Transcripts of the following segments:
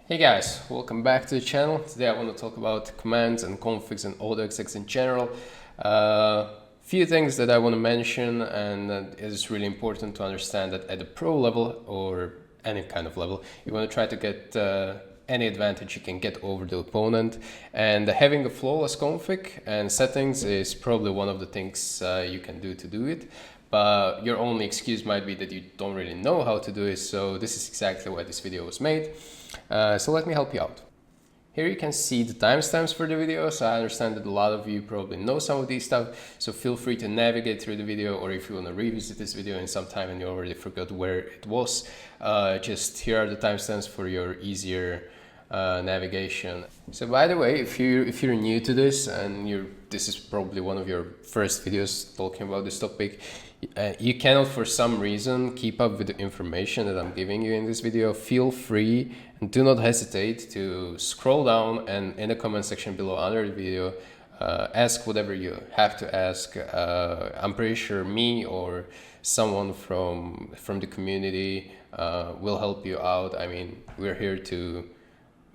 Hey guys, welcome back to the channel. Today I want to talk about commands and configs and Autoexecs in general. Few things that I want to mention, and it is really important to understand that at the pro level or any kind of level, you want to try to get any advantage you can get over the opponent, and having a flawless config and settings is probably one of the things you can do to do it. But your only excuse might be that you don't really know how to do it, so this is exactly why this video was made. So let me help you out. Here you can see the timestamps for the video, so I understand that a lot of you probably know some of these stuff, so feel free to navigate through the video, or if you want to revisit this video in some time and you already forgot where it was, just here are the timestamps for your easier navigation. So by the way, if you're new to this and this is probably one of your first videos talking about this topic, you cannot for some reason keep up with the information that I'm giving you in this video, feel free and do not hesitate to scroll down and in the comment section below under the video ask whatever you have to ask. I'm pretty sure me or someone from the community will help you out. I mean, we're here to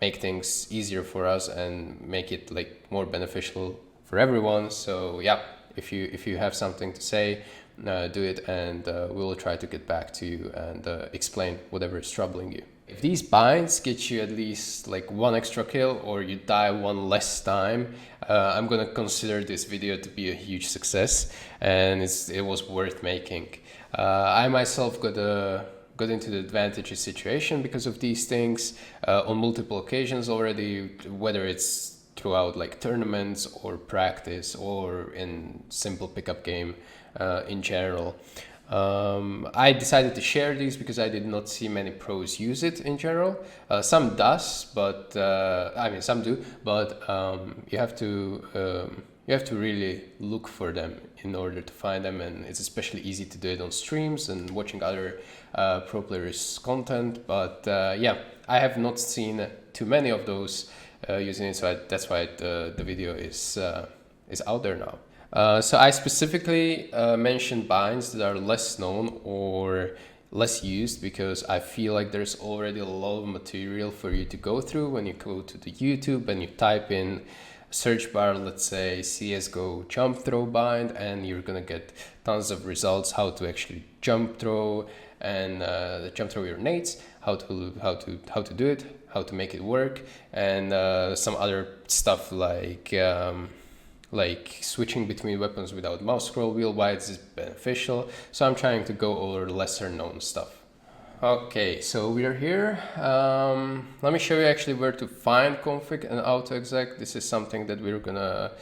make things easier for us and make it like more beneficial for everyone. So yeah, if you have something to say, do it, and we'll try to get back to you and explain whatever is troubling you. If these binds get you at least like one extra kill or you die one less time, I'm gonna consider this video to be a huge success, and it was worth making. I myself got into the advantageous situation because of these things on multiple occasions already, whether it's throughout like tournaments or practice or in simple pickup game in general. I decided to share these because I did not see many pros use it in general. Some does, but I mean some do, but you have to really look for them in order to find them, and it's especially easy to do it on streams and watching other pro players' content. But yeah, I have not seen too many of those using it, so that's why the video is out there now. So I specifically mentioned binds that are less known or less used because I feel like there's already a lot of material for you to go through when you go to the YouTube and you type in search bar, let's say CSGO jump throw bind, and you're gonna get tons of results how to actually jump throw and jump throw your nades, how to do it, how to make it work, and some other stuff like switching between weapons without mouse scroll wheel, why is beneficial. So I'm trying to go over lesser known stuff. Okay, so we are here. Let me show you actually where to find config and Autoexec. This is something that we're gonna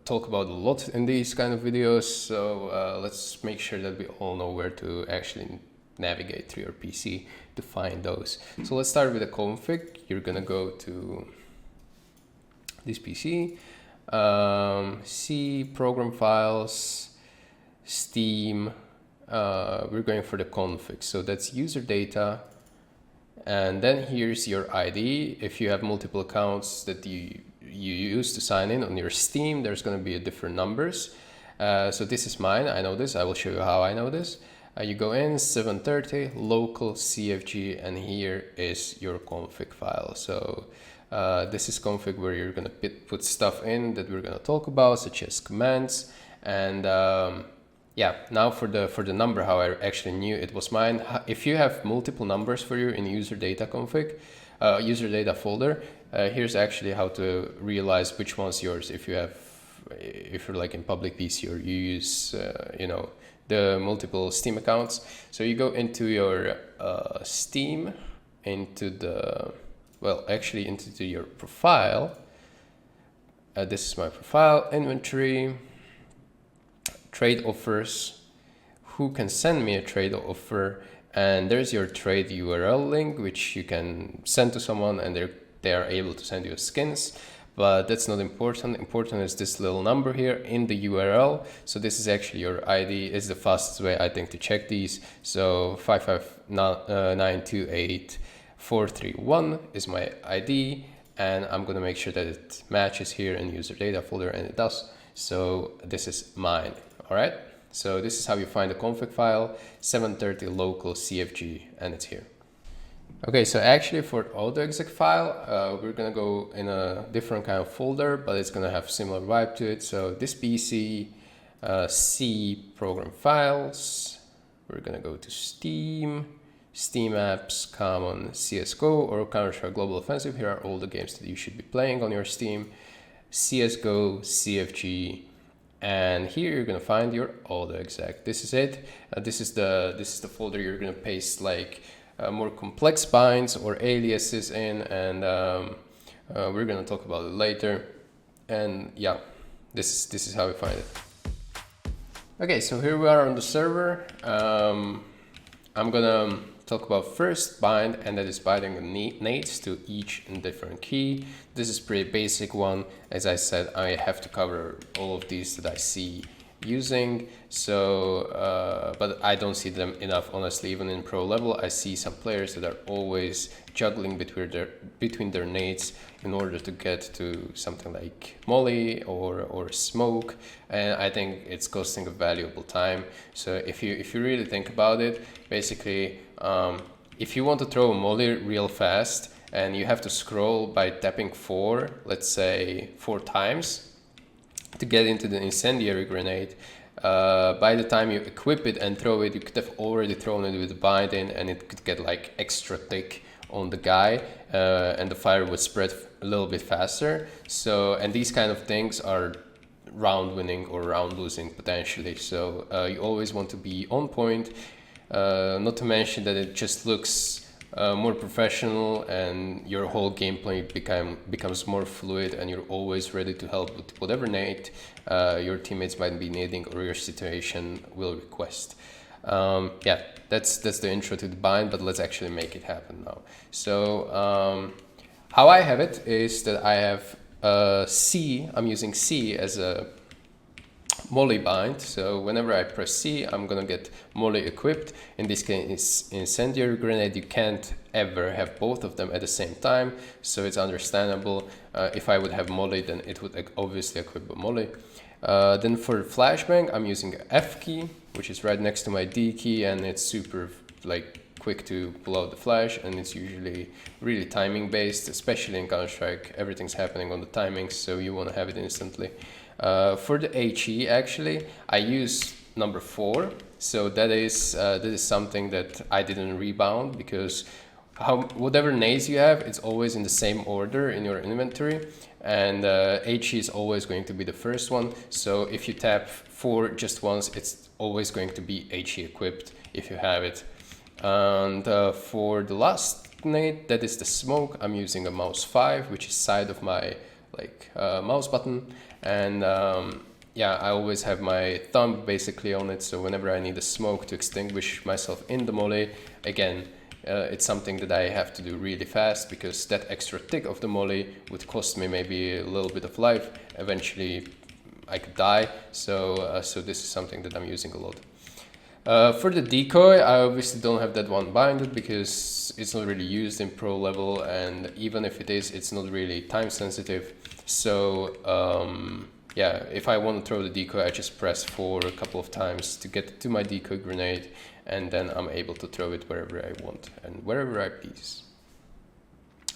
talk about a lot in these kind of videos. So let's make sure that we all know where to actually navigate through your PC to find those. So let's start with the config. You're gonna go to this PC, C, program files, Steam. We're going for the config, so that's user data, and then here's your ID. If you have multiple accounts that you use to sign in on your Steam, there's going to be different numbers. So this is mine, I know this, I will show you how I know this. You go in 730 local CFG, and here is your config file. So this is config where you're going to put stuff in that we're going to talk about, such as commands. And yeah, now for the number, how I actually knew it was mine. If you have multiple numbers for you in user data config, user data folder, here's actually how to realize which one's yours. If you're like in public PC or you use you know, the multiple Steam accounts. So you go into your Steam, into your profile. This is my profile, inventory, trade offers, who can send me a trade offer, and there's your trade URL link, which you can send to someone and they are able to send you skins. But that's not important. Important is this little number here in the URL. So this is actually your ID. It's the fastest way, I think, to check these. So 55928 is my ID, and I'm gonna make sure that it matches here in user data folder, and it does. So this is mine. All right. So this is how you find the config file, 730 local CFG, and it's here. Okay, so actually for Autoexec file, we're gonna go in a different kind of folder, but it's gonna have similar vibe to it. So this PC, C program files, we're gonna go to Steam, Steam apps, common CSGO or Counter-Strike Global Offensive. Here are all the games that you should be playing on your Steam. CSGO, CFG, and here you're gonna find your Autoexec. This is it. This is the folder you're gonna paste like more complex binds or aliases in, and we're gonna talk about it later. And yeah, this is how we find it. Okay, so here we are on the server. I'm gonna talk about first bind, and that is binding the nades to each and different key. This is pretty basic one. As I said, I have to cover all of these that I see using, so but I don't see them enough, honestly. Even in pro level, I see some players that are always juggling between their nades in order to get to something like molly or smoke, and I think it's costing a valuable time. So if you really think about it, basically if you want to throw a molly real fast and you have to scroll by tapping 4, let's say 4 times to get into the incendiary grenade, by the time you equip it and throw it, you could have already thrown it with the bind in, and it could get like extra thick on the guy, and the fire would spread a little bit faster. So, and these kind of things are round winning or round losing potentially. So you always want to be on point, not to mention that it just looks more professional, and your whole gameplay becomes more fluid, and you're always ready to help with whatever nade your teammates might be needing or your situation will request. Yeah, that's the intro to the bind, but let's actually make it happen now. So how I have it is that I have C, I'm using C as a molly bind. So whenever I press C, I'm gonna get molly equipped. In this case, incendiary grenade, you can't ever have both of them at the same time, so it's understandable. If I would have molly, then it would obviously equip a molly. Then for flashbang, I'm using F key, which is right next to my D key, and it's super like quick to pull out the flash, and it's usually really timing based, especially in Counter-Strike. Everything's happening on the timings, so you want to have it instantly. For the HE, actually, I use number 4. So that is something that I didn't rebound, because whatever nades you have, it's always in the same order in your inventory, and HE is always going to be the first one. So if you tap 4 just once, it's always going to be HE equipped if you have it. And for the last nade, that is the smoke, I'm using a mouse 5, which is side of my mouse button. And yeah, I always have my thumb basically on it, so whenever I need a smoke to extinguish myself in the molly, again, it's something that I have to do really fast, because that extra tick of the molly would cost me maybe a little bit of life. Eventually I could die, so so this is something that I'm using a lot. For the decoy, I obviously don't have that one binded, because it's not really used in pro level, and even if it is, it's not really time sensitive. So yeah, if I want to throw the decoy, I just press 4 a couple of times to get to my decoy grenade, and then I'm able to throw it wherever I want and wherever I please.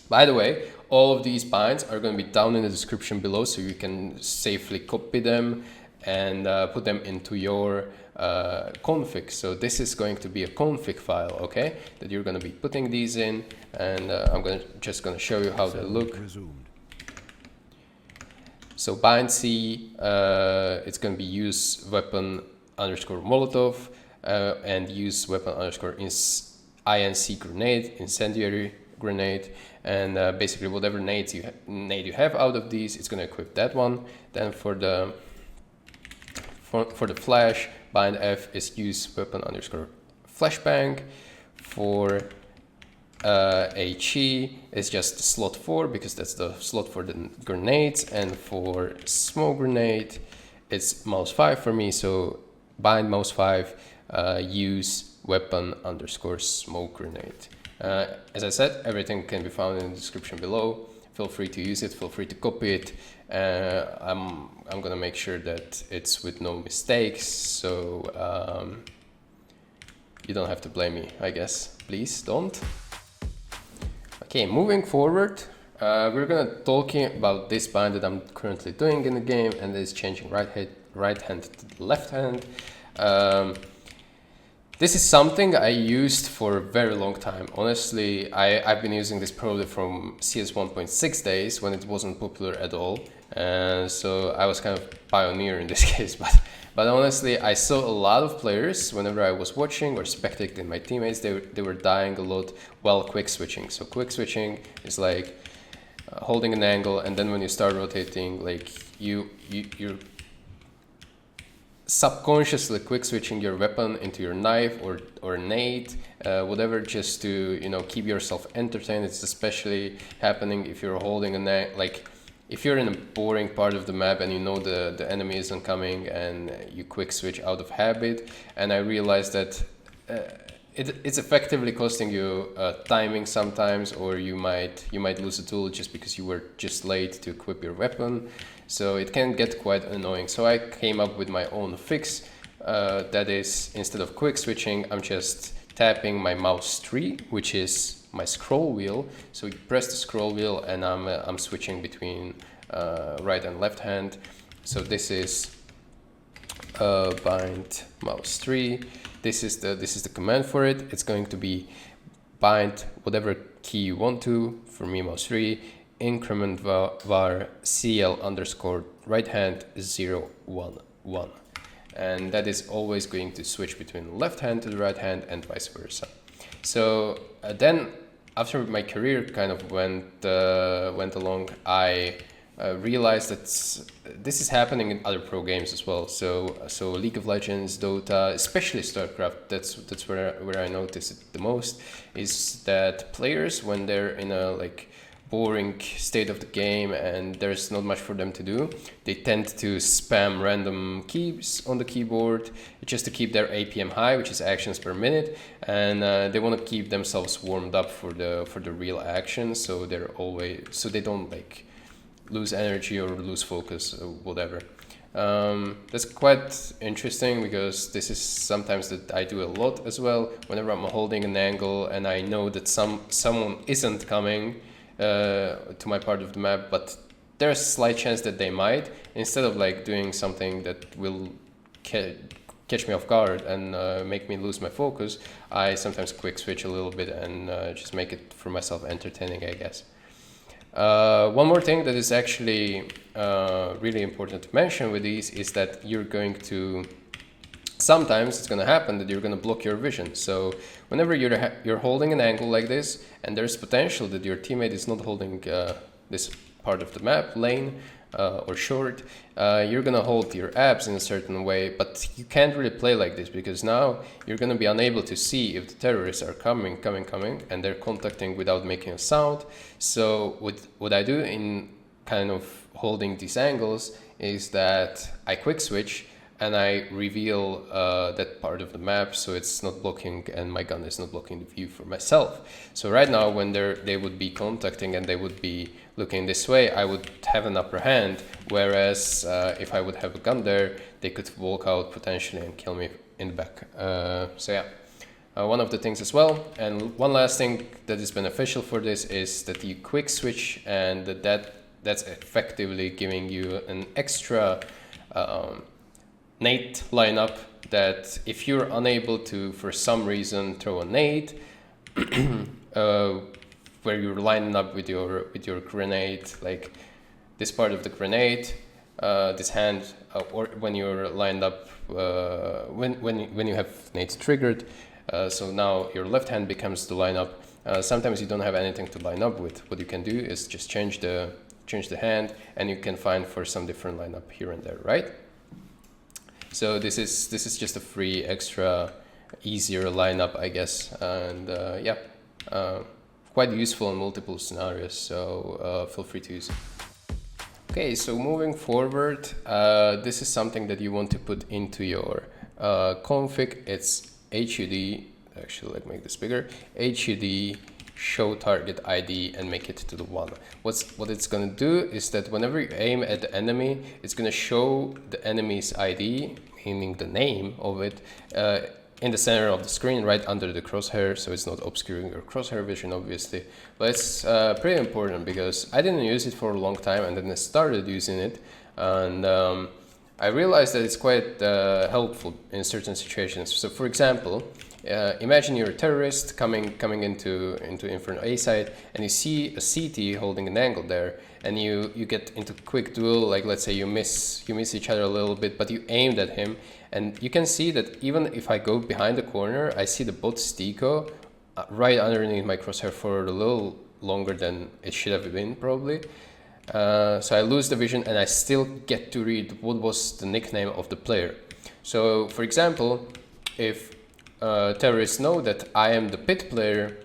By the way, all of these binds are going to be down in the description below, so you can safely copy them and put them into your config. So this is going to be a config file, okay, that you're going to be putting these in, and I'm just going to show you how they look. So bind C, it's going to be use weapon underscore Molotov and use weapon underscore INC grenade, incendiary grenade, and basically whatever nade you have out of these, it's going to equip that one. Then for the flash, bind F is use weapon underscore flashbang. For HE is just slot 4, because that's the slot for the grenades, and for smoke grenade it's mouse 5 for me, so bind mouse 5, use weapon underscore smoke grenade. As I said, everything can be found in the description below. Feel free to use it, feel free to copy it. I'm gonna make sure that it's with no mistakes, so you don't have to blame me, I guess. Please don't. Okay, moving forward, we're gonna talking about this bind that I'm currently doing in the game, and it's changing right hand to left hand. This is something I used for a very long time. Honestly, I've been using this probably from CS 1.6 days when it wasn't popular at all. So I was kind of pioneer in this case, but honestly, I saw a lot of players whenever I was watching or spectating my teammates, they were dying a lot while quick switching. So quick switching is like holding an angle, and then when you start rotating, like you're subconsciously quick switching your weapon into your knife or nade, whatever, just to, you know, keep yourself entertained. It's especially happening if you're holding a like if you're in a boring part of the map and you know the enemy isn't coming and you quick switch out of habit. And I realized that it's effectively costing you timing sometimes, or you might lose a tool just because you were just late to equip your weapon. So it can get quite annoying. So I came up with my own fix. That is, instead of quick switching, I'm just tapping my mouse tree, which is my scroll wheel. So you press the scroll wheel, and I'm switching between right and left hand. So this is bind mouse tree. This is the command for it. It's going to be bind whatever key you want to. For me, mouse 3, incrementvar cl underscore right hand 0 1 1, and that is always going to switch between left hand to the right hand and vice versa. So then, after my career kind of went along, I realized that this is happening in other pro games as well. So League of Legends, Dota, especially StarCraft, that's where I notice it the most, is that players, when they're in a like boring state of the game and there's not much for them to do, they tend to spam random keys on the keyboard just to keep their APM high, which is actions per minute, and they want to keep themselves warmed up for the real action, so they don't like lose energy or lose focus or whatever. That's quite interesting, because this is sometimes that I do a lot as well. Whenever I'm holding an angle and I know that someone isn't coming to my part of the map, but there's a slight chance that they might, instead of like doing something that will catch me off guard and make me lose my focus, I sometimes quick switch a little bit and just make it for myself entertaining, I guess. One more thing that is actually really important to mention with these is that you're going to, sometimes it's going to happen that you're going to block your vision. So whenever you're holding an angle like this, and there's potential that your teammate is not holding this part of the map, lane or short, you're going to hold your abs in a certain way, but you can't really play like this, because now you're going to be unable to see if the terrorists are coming, and they're contacting without making a sound. So what I do in kind of holding these angles is that I quick switch and I reveal that part of the map, so it's not blocking, and my gun is not blocking the view for myself. So right now, when they would be contacting and they would be looking this way, I would have an upper hand, whereas if I would have a gun there, they could walk out potentially and kill me in the back. So yeah, one of the things as well. And one last thing that is beneficial for this is that you quick switch, and that's effectively giving you an extra nade lineup, that if you're unable to, for some reason, throw a nade where you're lining up with your grenade, like this part of the grenade, this hand, or when you're lined up, when you have nades triggered, so now your left hand becomes the lineup. Sometimes you don't have anything to line up with. What you can do is just change the hand, and you can find for some different lineup here and there, right? So this is just a free extra easier lineup, I guess, and yeah, quite useful in multiple scenarios, so feel free to use it. Okay, so moving forward, this is something that you want to put into your config. It's HUD, actually let me make this bigger, HUD show target ID and make it to the 1. What it's going to do is that whenever you aim at the enemy, it's going to show the enemy's ID, meaning the name of it, in the center of the screen, right under the crosshair, so it's not obscuring your crosshair vision, obviously. But it's pretty important because I didn't use it for a long time, and then I started using it, and I realized that it's quite helpful in certain situations. So, for example, imagine you're a terrorist coming into Inferno A side, and you see a CT holding an angle there, and you get into quick duel. Like, let's say you miss each other a little bit, but you aimed at him, and you can see that even if I go behind the corner, I see the bot STYKO right underneath my crosshair for a little longer than it should have been probably. So I lose the vision, and I still get to read what was the nickname of the player. So, for example, if terrorists know that I am the pit player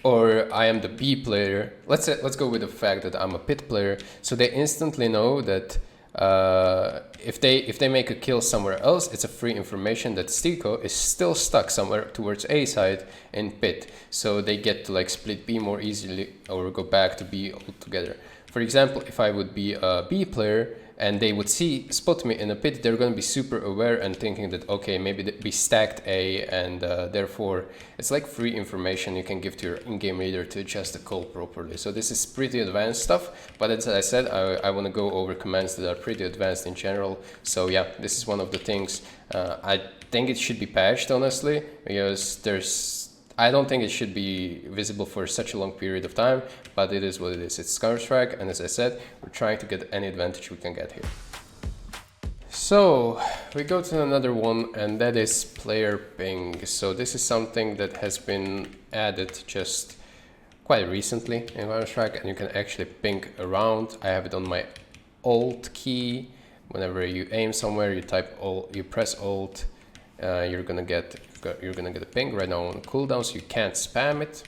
or I am the B player, let's go with the fact that I'm a pit player, so they instantly know that if they make a kill somewhere else, it's a free information that STYKO is still stuck somewhere towards A side in pit, so they get to like split B more easily or go back to B altogether. For example, if I would be a B player and they would spot me in a pit, they're going to be super aware and thinking that, okay, maybe we stacked A, and therefore it's like free information you can give to your in-game reader to adjust the call properly. So this is pretty advanced stuff, but as I said, I want to go over commands that are pretty advanced in general. So yeah, this is one of the things. I think it should be patched, honestly, because I don't think it should be visible for such a long period of time, but it is what it is. It's Counter-Strike, and as I said, we're trying to get any advantage we can get here. So we go to another one, and that is player ping. So this is something that has been added just quite recently in Counter-Strike, and you can actually ping around. I have it on my Alt key. Whenever you aim somewhere, you type Alt, you press Alt, you're gonna get a ping. Right now on cooldown, so you can't spam it.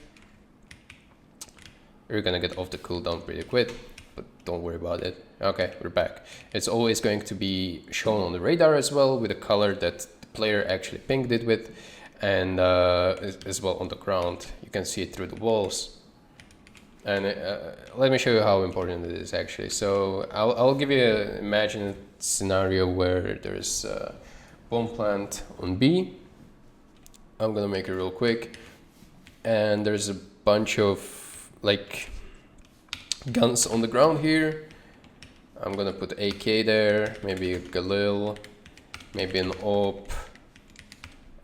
You're gonna get off the cooldown pretty quick, but don't worry about it. Okay, we're back. It's always going to be shown on the radar as well with a color that the player actually pinged it with, and as well on the ground. You can see it through the walls. And let me show you how important it is actually. So I'll give you an imagined scenario where there's a bomb plant on B. I'm gonna make it real quick, and there's a bunch of like guns on the ground here. I'm gonna put AK there, maybe a Galil, maybe an AWP,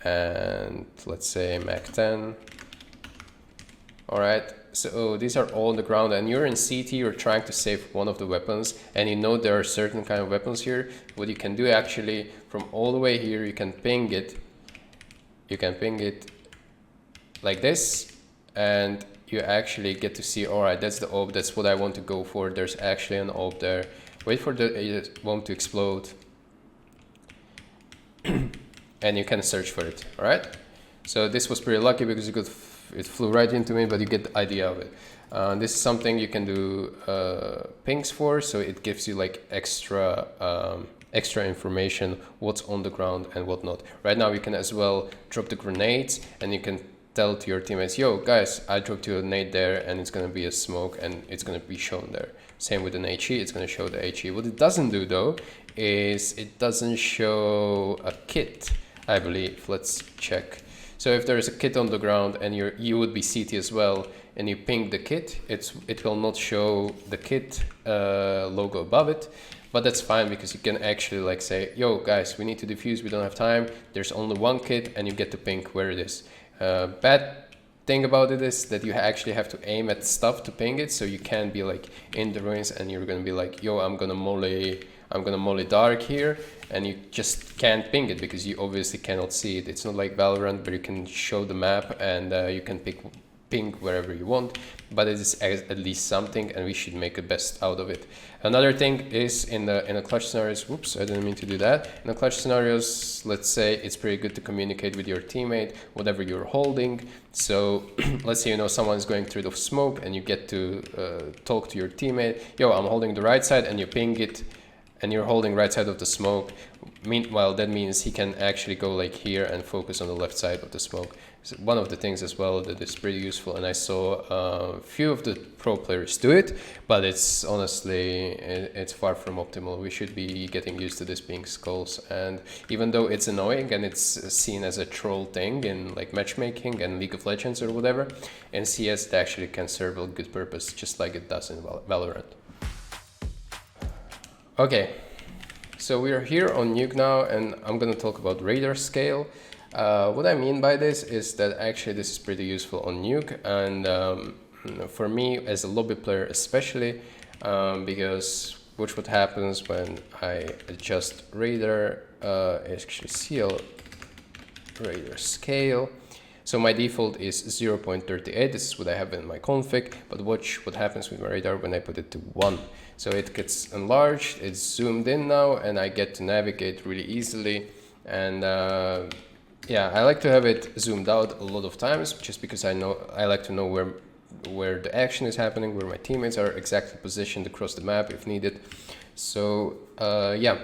and let's say Mac-10. Alright, so these are all on the ground, and you're in CT, you're trying to save one of the weapons, and you know there are certain kind of weapons here. What you can do actually, from all the way here, you can ping it. You can ping it like this, and you actually get to see, alright, that's the AWP, that's what I want to go for. There's actually an AWP there. Wait for the bomb to explode, and you can search for it, alright? So this was pretty lucky because it flew right into me, but you get the idea of it. This is something you can do pings for, so it gives you like extra information, what's on the ground and whatnot. Right now you can as well drop the grenades, and you can tell to your teammates, yo guys, I dropped you a nade there, and it's gonna be a smoke and it's gonna be shown there. Same with an HE, it's gonna show the HE. What it doesn't do though is it doesn't show a kit, I believe. Let's check. So if there is a kit on the ground and you would be CT as well, and you ping the kit, it will not show the kit logo above it. But that's fine, because you can actually like say, yo guys, we need to defuse, we don't have time, there's only one kit, and you get to ping where it is. Bad thing about it is that you actually have to aim at stuff to ping it, so you can't be like in the ruins and you're gonna be like, yo, I'm gonna molly dark here, and you just can't ping it because you obviously cannot see it. It's not like Valorant where you can show the map and you can ping wherever you want, but it is at least something, and we should make the best out of it. Another thing is in the clutch scenarios, whoops, I didn't mean to do that. In the clutch scenarios, let's say it's pretty good to communicate with your teammate, whatever you're holding. So let's say, you know, someone's going through the smoke and you get to talk to your teammate, yo, I'm holding the right side, and you ping it, and you're holding right side of the smoke. Meanwhile, that means he can actually go like here and focus on the left side of the smoke. So one of the things as well that is pretty useful, and I saw a few of the pro players do it, but it's honestly, it's far from optimal. We should be getting used to this being skulls, and even though it's annoying and it's seen as a troll thing in like matchmaking and League of Legends or whatever, in CS it actually can serve a good purpose, just like it does in Valorant. Okay. So we are here on Nuke now, and I'm going to talk about radar scale. What I mean by this is that actually this is pretty useful on Nuke, and for me as a lobby player especially, because what happens when I adjust radar, actually CL radar scale. So my default is 0.38, this is what I have in my config, but watch what happens with my radar when I put it to 1. So it gets enlarged, it's zoomed in now, and I get to navigate really easily. And yeah, I like to have it zoomed out a lot of times, just because I like to know where the action is happening, where my teammates are exactly positioned across the map if needed. So yeah,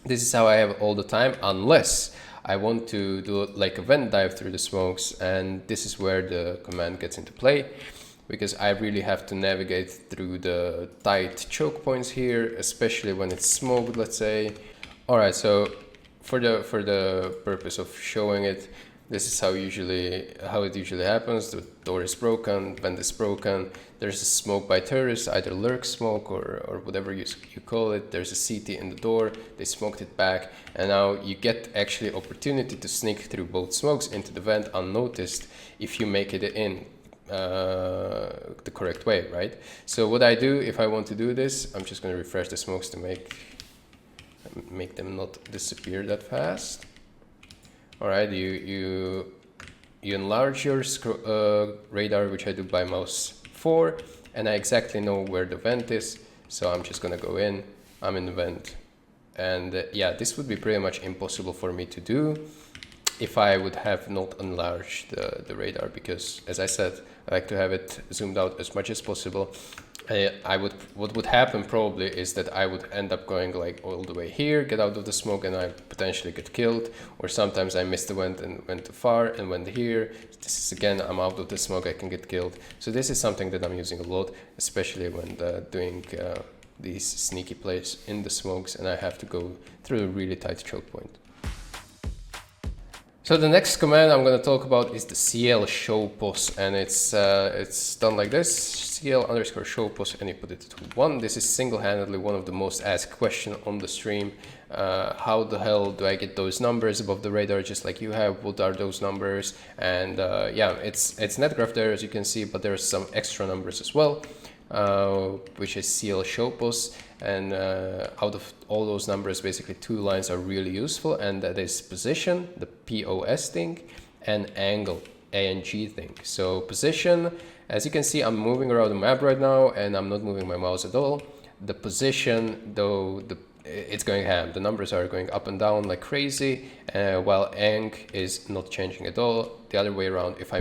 this is how I have all the time, unless I want to do like a vent dive through the smokes, and this is where the command gets into play, because I really have to navigate through the tight choke points here, especially when it's smoked, let's say. Alright, so for the purpose of showing it, this is how it usually happens. The door is broken, vent is broken, there's a smoke by terrorists, either lurk smoke or whatever you call it. There's a CT in the door, they smoked it back, and now you get actually opportunity to sneak through both smokes into the vent unnoticed if you make it in the correct way, right? So what I do if I want to do this, I'm just going to refresh the smokes to make them not disappear that fast. All right, you enlarge your radar, which I do by mouse 4, and I exactly know where the vent is, so I'm just gonna go in. I'm in the vent, and yeah, this would be pretty much impossible for me to do if I would have not enlarged the radar, because as I said, I like to have it zoomed out as much as possible. What would happen probably is that I would end up going like all the way here, get out of the smoke, and I potentially get killed. Or sometimes I missed the vent and went too far and went here. This is again, I'm out of the smoke, I can get killed. So this is something that I'm using a lot, especially when doing these sneaky plays in the smokes, and I have to go through a really tight choke point. So the next command I'm going to talk about is the CL show pos, and it's done like this: CL_show pos, and you put it to 1. This is single-handedly one of the most asked questions on the stream. How the hell do I get those numbers above the radar just like you have? What are those numbers? And yeah, it's netgraph there, as you can see, but there's some extra numbers as well, which is CL show pos. And out of all those numbers, basically 2 lines are really useful, and that is position, the POS thing, and angle, ANG thing. So position, as you can see, I'm moving around the map right now, and I'm not moving my mouse at all. The position, though, it's going ham. The numbers are going up and down like crazy, while ang is not changing at all. The other way around, if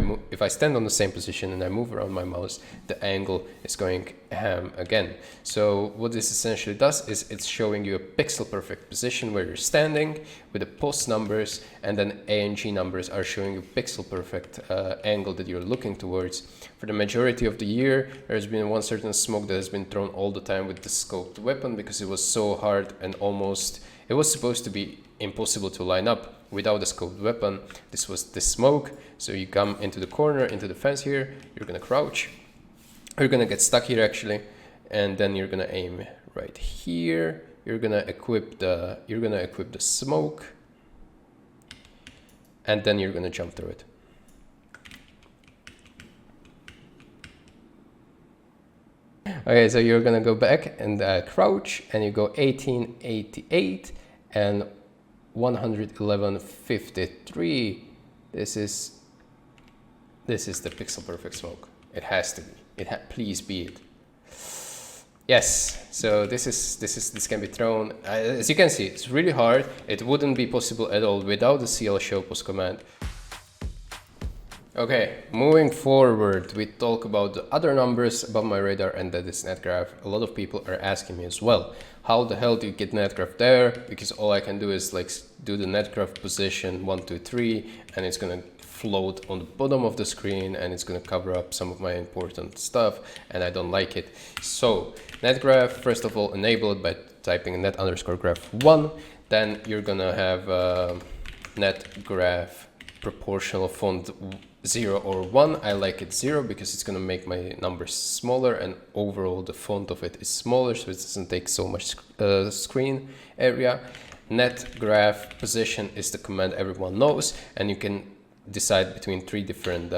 I stand on the same position and I move around my mouse, the angle is going ham again. So what this essentially does is it's showing you a pixel perfect position where you're standing with the pos numbers, and then ANG numbers are showing you pixel perfect angle that you're looking towards. For the majority of the year, there's been one certain smoke that has been thrown all the time with the scoped weapon, because it was so hard and it was supposed to be impossible to line up without a scoped weapon. This was this smoke. So you come into the corner, into the fence here, you're gonna crouch, you're gonna get stuck here actually, and then you're gonna aim right here. You're gonna equip the smoke, and then you're gonna jump through it. Okay, so you're gonna go back and crouch, and you go 1888 and 111.53. This is the pixel perfect smoke. It has to be. Please be it. Yes. So this can be thrown. As you can see, it's really hard. It wouldn't be possible at all without the CL show pos command. Okay, moving forward, we talk about the other numbers above my radar, and that is net graph. A lot of people are asking me as well, how the hell do you get net graph there? Because all I can do is like do the net graph position 1, 2, 3, and it's gonna float on the bottom of the screen, and it's gonna cover up some of my important stuff, and I don't like it. So net graph, first of all, enable it by typing net underscore graph 1. Then you're gonna have net graph proportional font 0 or 1. I like it 0 because it's going to make my numbers smaller, and overall the font of it is smaller, so it doesn't take so much screen area. Net graph position is the command everyone knows, and you can decide between 3 different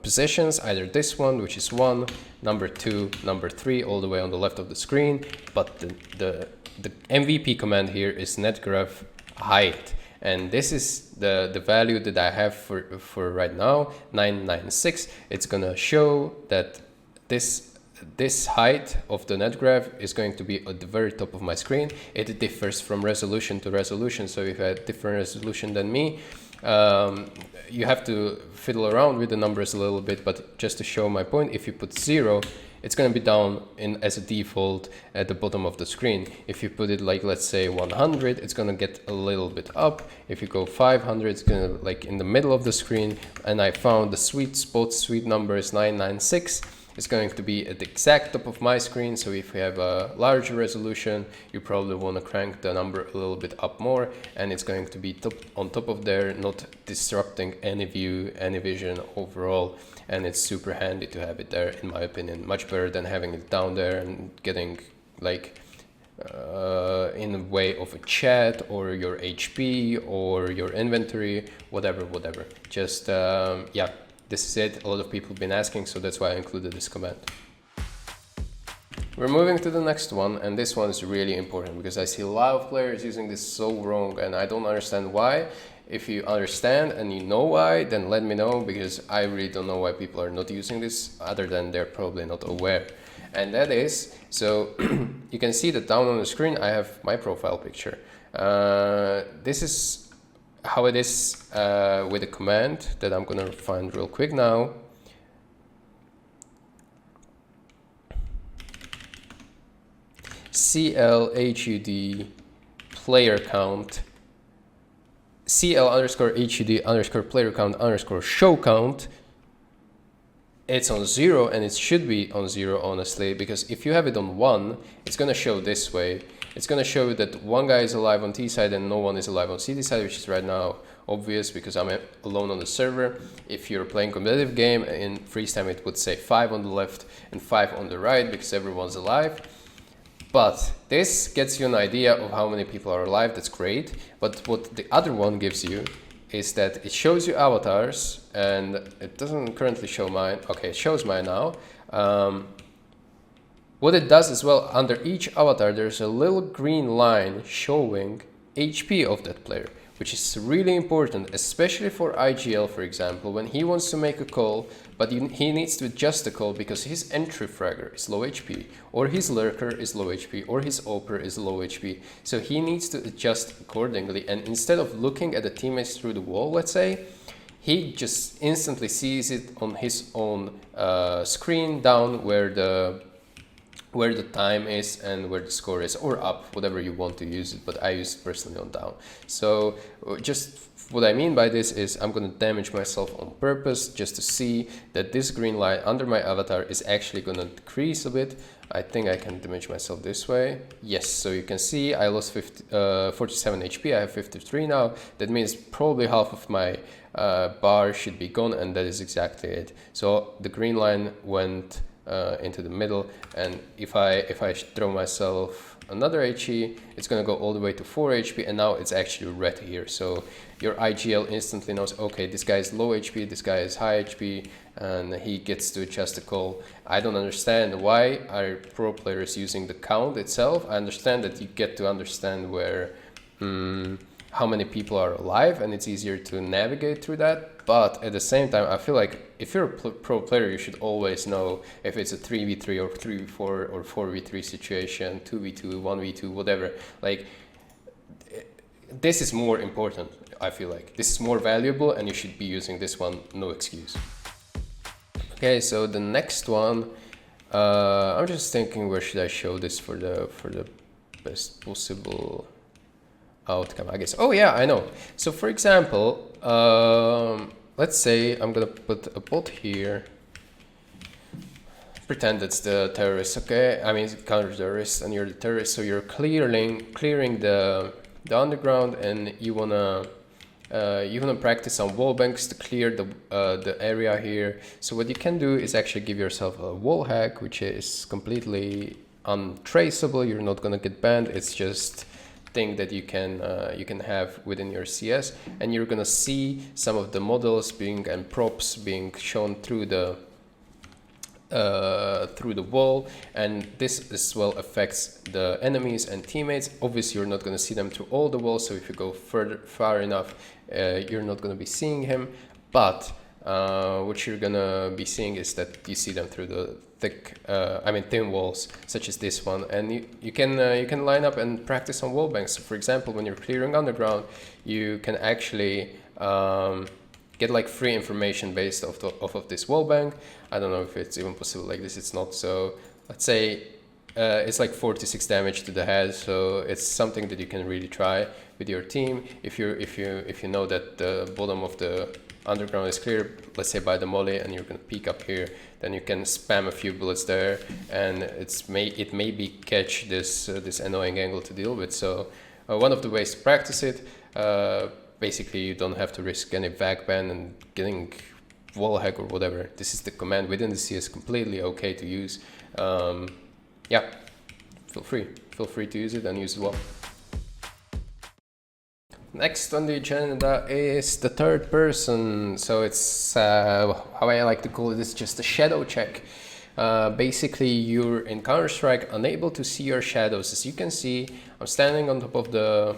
positions, either this one, which is 1, number 2, number 3, all the way on the left of the screen. But the MVP command here is net graph height. And this is the value that I have for right now, 996. It's gonna show that this height of the net graph is going to be at the very top of my screen. It differs from resolution to resolution. So if you have different resolution than me, you have to fiddle around with the numbers a little bit. But just to show my point, if you put 0, it's going to be down as a default at the bottom of the screen. If you put it like, let's say 100, it's going to get a little bit up. If you go 500, it's going to like in the middle of the screen. And I found the sweet spot, sweet number is 996. It's going to be at the exact top of my screen. So if you have a larger resolution, you probably want to crank the number a little bit up more, and it's going to be on top of there, not disrupting any view, any vision overall. And it's super handy to have it there, in my opinion, much better than having it down there and getting like in the way of a chat or your HP or your inventory, whatever. Just yeah, this is it. A lot of people have been asking, so that's why I included this command. We're moving to the next one, and this one is really important because I see a lot of players using this so wrong, and I don't understand why. If you understand and you know why, then let me know, because I really don't know why people are not using this, other than they're probably not aware. And that is, so you can see that down on the screen I have my profile picture. This is how it is with a command that I'm gonna find real quick now. CLHUD player count, CL underscore HUD underscore player count underscore show count. It's on 0, and it should be on 0, honestly, because if you have it on 1, it's going to show this way. It's going to show that one guy is alive on T side and no one is alive on CD side, which is right now obvious because I'm alone on the server. If you're playing competitive game in freeze time, it would say 5 on the left and 5 on the right because everyone's alive. But this gets you an idea of how many people are alive. That's great. But what the other one gives you is that it shows you avatars, and it doesn't currently show mine. Okay, it shows mine now. What it does as well, under each avatar, there's a little green line showing HP of that player, which is really important, especially for IGL, for example, when he wants to make a call, but he needs to adjust the call because his entry fragger is low HP, or his lurker is low HP, or his oper is low HP. So he needs to adjust accordingly. And instead of looking at the teammates through the wall, let's say, he just instantly sees it on his own screen down where the time is and where the score is, or up, whatever you want to use it, but I use it personally on down. So just what I mean by this is I'm going to damage myself on purpose just to see that this green line under my avatar is actually going to decrease a bit. I think I can damage myself this way. Yes, so you can see I lost 47 HP, I have 53 now. That means probably half of my bar should be gone, and that is exactly it. So the green line went into the middle, and if I throw myself another HE, it's going to go all the way to 4 HP, and now it's actually red here. So your IGL instantly knows, okay, this guy is low HP, this guy is high HP, and he gets to adjust the call. I don't understand why are pro players using the count itself. I understand that you get to understand where how many people are alive, and it's easier to navigate through that. But at the same time, I feel like if you're a pro player, you should always know if it's a 3v3 or 3v4 or 4v3 situation, 2v2, 1v2, whatever. Like, this is more important. I feel like this is more valuable, and you should be using this one, no excuse. Okay, so the next one, I'm just thinking where should I show this for the best possible outcome, I guess. Oh yeah, I know. So for example, let's say I'm gonna put a bot here. Pretend it's the terrorist, okay? I mean counter-terrorist, and you're the terrorist, so you're clearing the underground, and you wanna practice on wall banks to clear the area here. So what you can do is actually give yourself a wall hack, which is completely untraceable. You're not gonna get banned. It's just thing that you can have within your CS, and you're gonna see some of the models and props being shown through the wall, and this as well affects the enemies and teammates. Obviously you're not going to see them through all the walls, so if you go far enough, you're not going to be seeing him, but what you're going to be seeing is that you see them through the thin walls, such as this one, and you can line up and practice on wall banks. So for example, when you're clearing underground, you can actually get like free information based off of this wall bank. I don't know if it's even possible like this. It's not. So let's say it's like 46 damage to the head. So it's something that you can really try with your team. If you know that the bottom of the underground is clear, let's say by the molly, and you're gonna peek up here, then you can spam a few bullets there, and it maybe catch this annoying angle to deal with. So one of the ways to practice it. Basically, you don't have to risk any VAC ban and getting wallhack or whatever. This is the command within the CS, completely okay to use. Yeah, feel free to use it and use it well. Next on the agenda is the third person. So it's how I like to call it is just a shadow check. Basically, you're in Counter-Strike unable to see your shadows. As you can see, I'm standing on top of the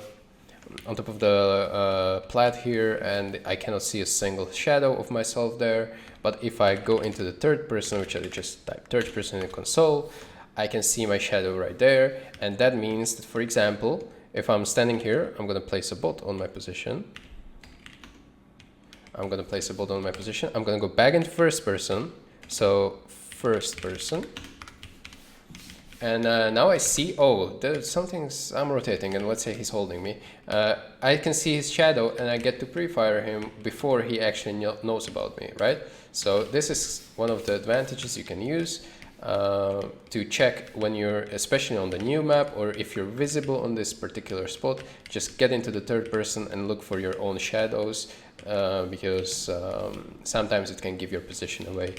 plat here, and I cannot see a single shadow of myself there. But if I go into the third person, which I just type third person in the console, I can see my shadow right there. And that means that, for example, if I'm standing here, I'm going to place a bot on my position. I'm going to go back into first person. So first person. And now I see, oh, there's something's, I'm rotating, and let's say he's holding me. I can see his shadow, and I get to pre-fire him before he actually knows about me, right? So this is one of the advantages you can use to check when you're, especially on the new map, or if you're visible on this particular spot, just get into the third person and look for your own shadows, because sometimes it can give your position away.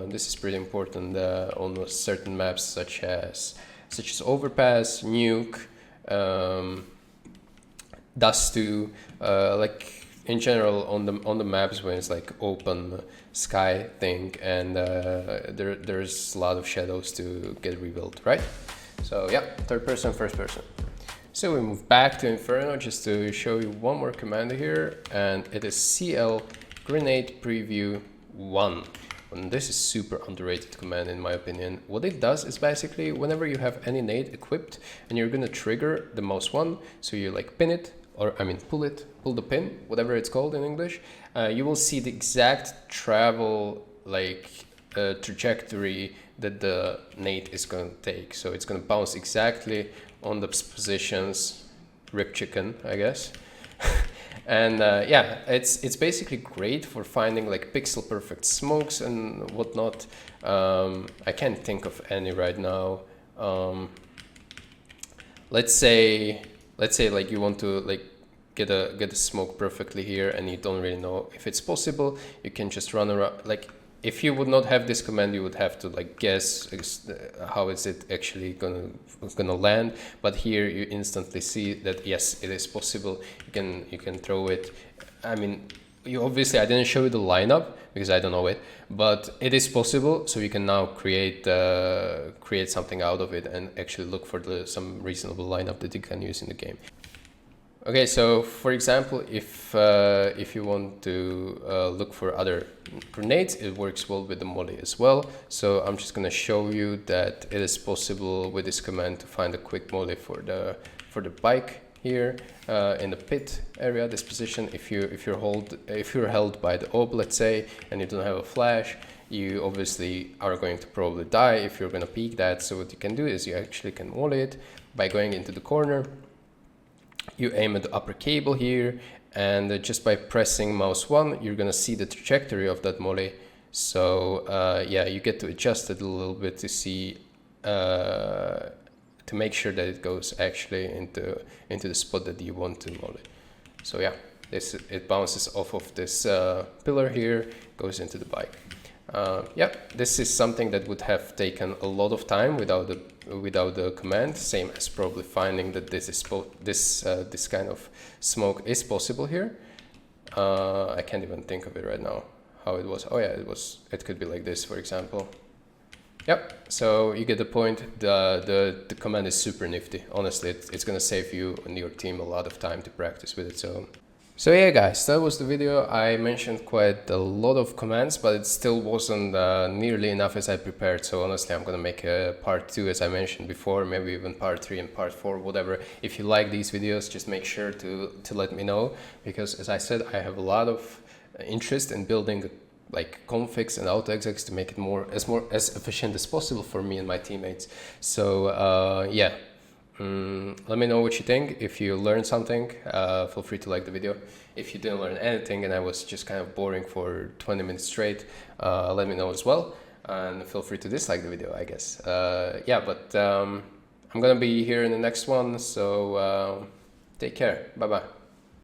This is pretty important on certain maps such as Overpass, Nuke, Dust 2, like in general on the maps when it's like open sky thing, and there's a lot of shadows to get revealed, right? So yeah, third person, first person. So we move back to Inferno just to show you one more command here, and it is CL grenade preview 1. And this is super underrated command in my opinion. What it does is basically whenever you have any nade equipped and you're gonna trigger the mouse 1, so you like pin it, or I mean pull the pin, whatever it's called in English, you will see the exact travel trajectory that the nade is going to take. So it's going to bounce exactly on the positions, rip chicken, I guess. And yeah, it's basically great for finding like pixel perfect smokes and whatnot. I can't think of any right now. Let's say like you want to like get a smoke perfectly here, and you don't really know if it's possible. You can just run around. Like if you would not have this command, you would have to like guess how is it actually gonna land. But here you instantly see that yes, it is possible. You can throw it. I mean, obviously I didn't show you the lineup because I don't know it, but it is possible. So you can now create something out of it and actually look for some reasonable lineup that you can use in the game. Okay, so for example, if you want to look for other grenades, it works well with the molly as well. So I'm just gonna show you that it is possible with this command to find a quick molly for the bike here in the pit area, this position. If you're held by the orb, let's say, and you don't have a flash, you obviously are going to probably die if you're going to peek that. So what you can do is you actually can volley it by going into the corner. You aim at the upper cable here, and just by pressing mouse 1, you're going to see the trajectory of that volley. So yeah, you get to adjust it a little bit to see to make sure that it goes actually into the spot that you want to volley. So yeah, it bounces off of this pillar here, goes into the bike. Yeah, this is something that would have taken a lot of time without the command, same as probably finding that this kind of smoke is possible here. I can't even think of it right now how it was. Oh yeah, it could be like this, for example. Yep, so you get the point. The command is super nifty. Honestly, it's gonna save you and your team a lot of time to practice with it. So yeah, guys, that was the video. I mentioned quite a lot of commands, but it still wasn't nearly enough as I prepared. So honestly, I'm gonna make a part 2, as I mentioned before, maybe even part 3 and part 4, whatever. If you like these videos, just make sure to let me know, because as I said, I have a lot of interest in building like configs and autoexecs to make it as efficient as possible for me and my teammates. So yeah. Let me know what you think. If you learned something, feel free to like the video. If you didn't learn anything and I was just kind of boring for 20 minutes straight, let me know as well, and feel free to dislike the video, I guess. Yeah, but I'm gonna be here in the next one, so take care. Bye bye.